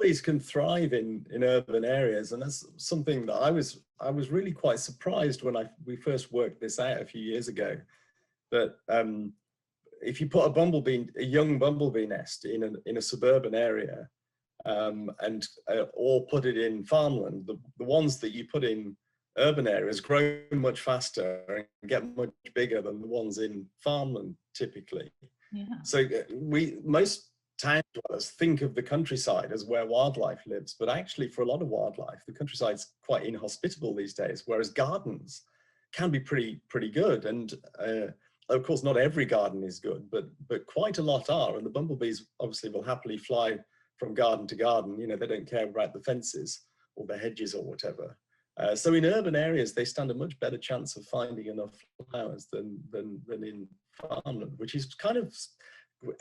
bumblebees can thrive in urban areas, and that's something that I was really quite surprised when we first worked this out a few years ago. That if you put a young bumblebee nest in a suburban area, or put it in farmland, the ones that you put in urban areas grow much faster and get much bigger than the ones in farmland typically. Yeah. So most town dwellers think of the countryside as where wildlife lives, but actually for a lot of wildlife, the countryside's quite inhospitable these days, whereas gardens can be pretty good. And of course, not every garden is good, but quite a lot are. And the bumblebees obviously will happily fly from garden to garden. You know, they don't care about the fences or the hedges or whatever. So in urban areas, they stand a much better chance of finding enough flowers than in farmland, which is kind of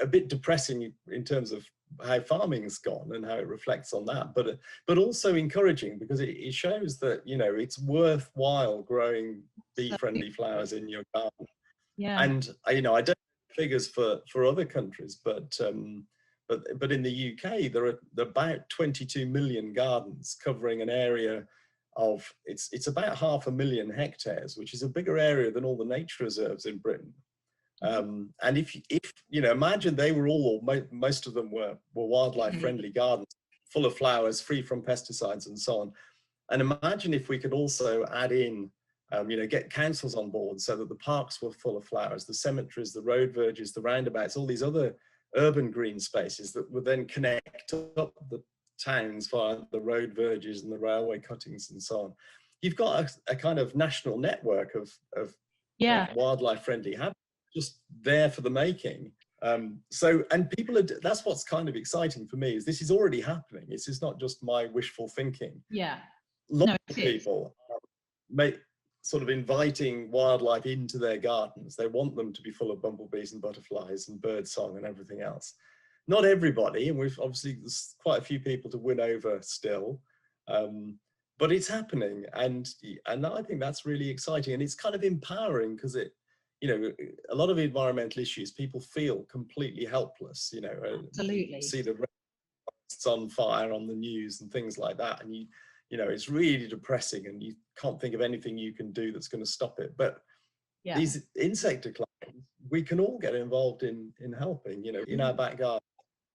a bit depressing in terms of how farming's gone and how it reflects on that, but also encouraging, because it shows that, you know, it's worthwhile growing bee-friendly flowers in your garden. Yeah. And you know, I don't know figures for other countries, but in the UK there are about 22 million gardens covering an area of it's about 500,000 hectares, which is a bigger area than all the nature reserves in Britain. And if you know, imagine they were all, or most of them were wildlife friendly gardens, full of flowers, free from pesticides and so on. And imagine if we could also add in, you know, get councils on board so that the parks were full of flowers, the cemeteries, the road verges, the roundabouts, all these other urban green spaces that would then connect up the towns via the road verges and the railway cuttings and so on. You've got a kind of national network of wildlife friendly habitats just there for the making. So, and people are, that's what's kind of exciting for me, is this is already happening. This is not just my wishful thinking. Yeah. Lots of people sort of inviting wildlife into their gardens. They want them to be full of bumblebees and butterflies and bird song and everything else. Not everybody, and we've obviously, there's quite a few people to win over still, but it's happening, and I think that's really exciting, and it's kind of empowering, because it, you know, a lot of environmental issues, people feel completely helpless, you know. Absolutely. See the forests on fire on the news and things like that, and you know, it's really depressing, and you can't think of anything you can do that's going to stop it. But these insect declines, we can all get involved in helping, you know, in our back garden.